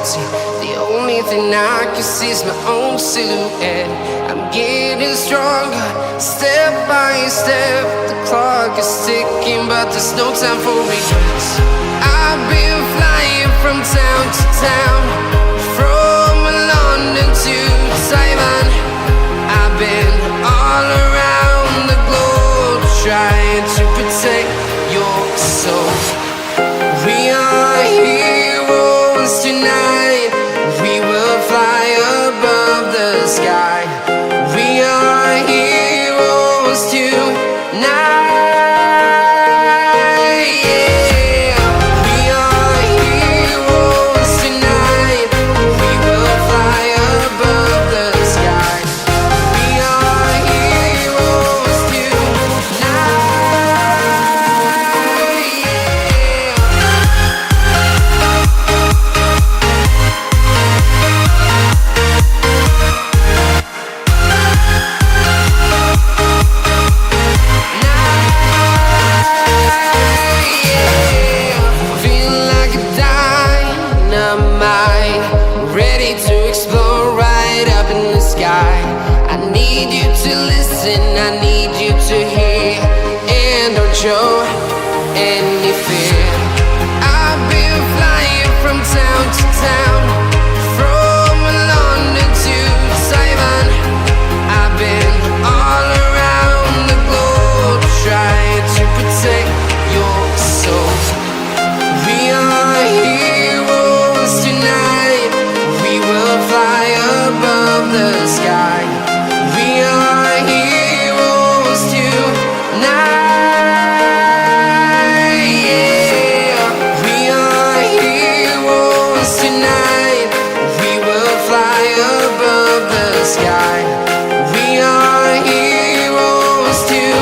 empty. The only thing I can see is my own silhouette. I'm getting stronger, step by step. The clock is ticking, but there's no time for regrets. I've been flying from town to town, from London to Taiwan. I've been all around the globe, trying to protect your soul. We are heroes tonight. We will fly above the sky. We are heroes tonight. Yeah. We are heroes tonight. We will fly above the sky. We are heroes tonight. Feeling like a dynamite, ready to explode right up in the sky. I need you to listen, I need you to hear, and don't show any fear. I've been flying from town to town, from London to Taiwan. I've been all around the globe, trying to protect your soul. We are heroes tonight. We will fly above the sky. We are heroes tonight. Yeah. We are heroes tonight. We will fly above the sky. We are heroes tonight.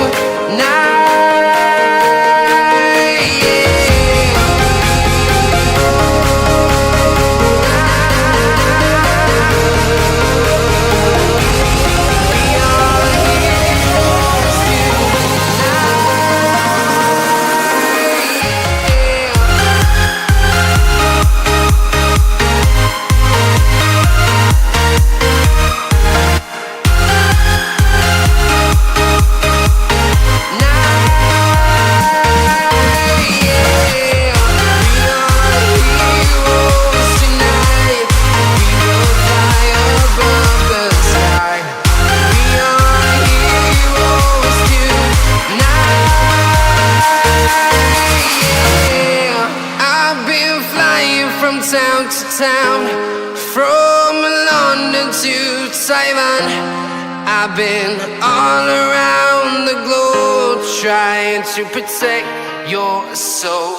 Town to town, from London to Taiwan. I've been all around the globe, trying to protect your soul.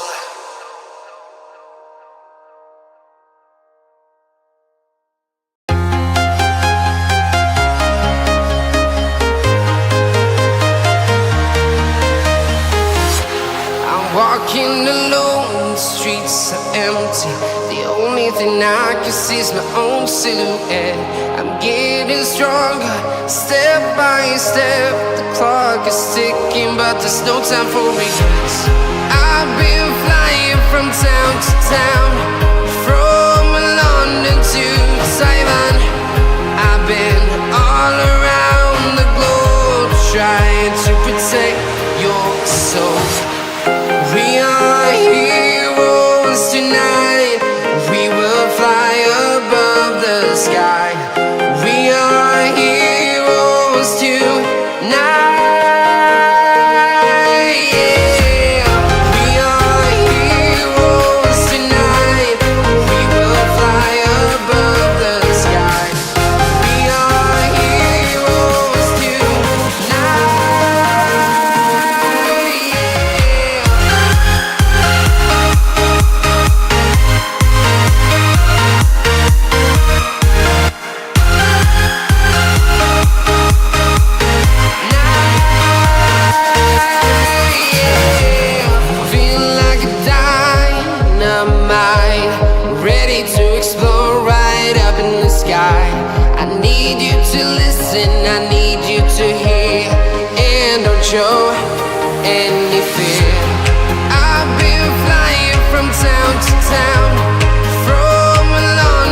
I'm walking alone, the streets are empty. The only thing I can see is my own silhouette. I'm getting stronger, step by step. The clock is ticking, but there's no time for regrets. I've been flying from town to town, from London to Taiwan. I've been all around the globe, trying to protect your soul. We are heroes tonight. We will fly above the sky. We are heroes tonight. Yeah. We are heroes tonight. We will fly above the sky. We are heroes tonight. show any fear. I've been flying from town to town, from London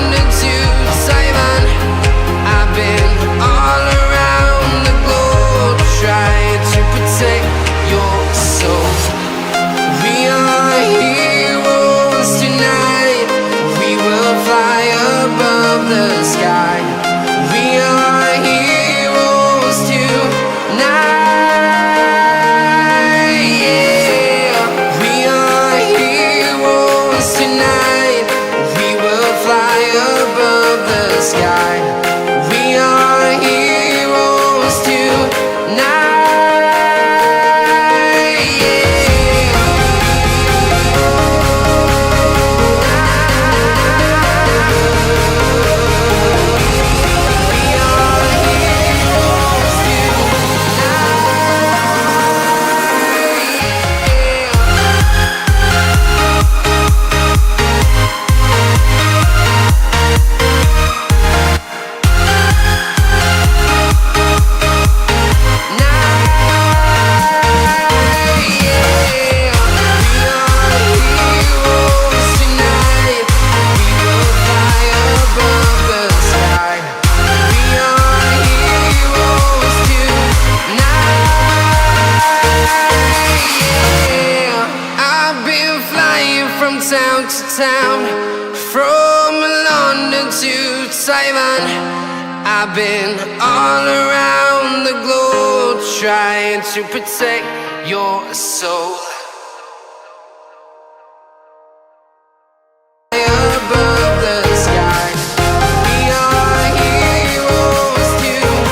town, from London to Taiwan. I've been all around the globe trying to protect your soul. Above the sky, we are heroes tonight.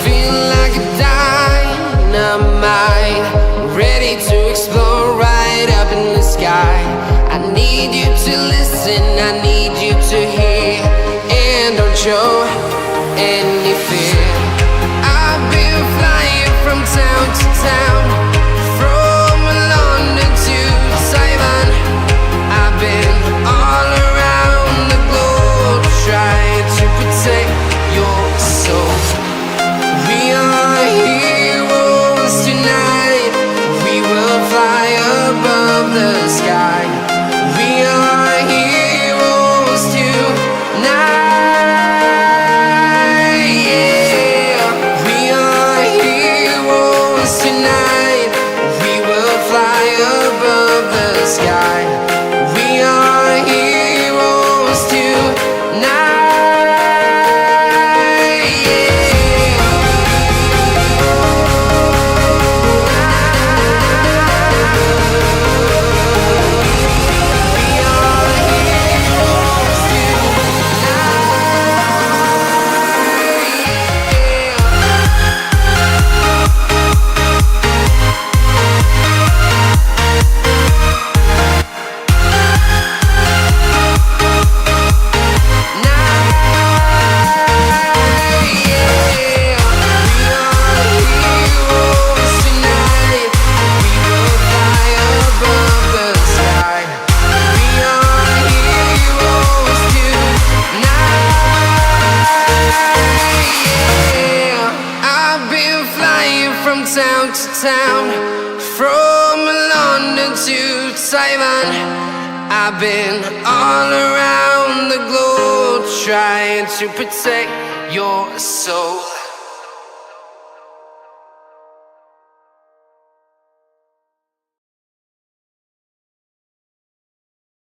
Feel like a dynamite, ready to explode right up in the sky. I need you to listen, I need you to hear, and don't show any fear. I've been flying from town to town, from London to Taiwan. I've been all around the globe trying to protect your soul. We are heroes tonight. We will fly above the sky. We are heroes tonight. Yeah. We are heroes tonight. We will fly above the sky. We are heroes tonight. Town to town, from London to Taiwan. I've been all around the globe trying to protect your soul.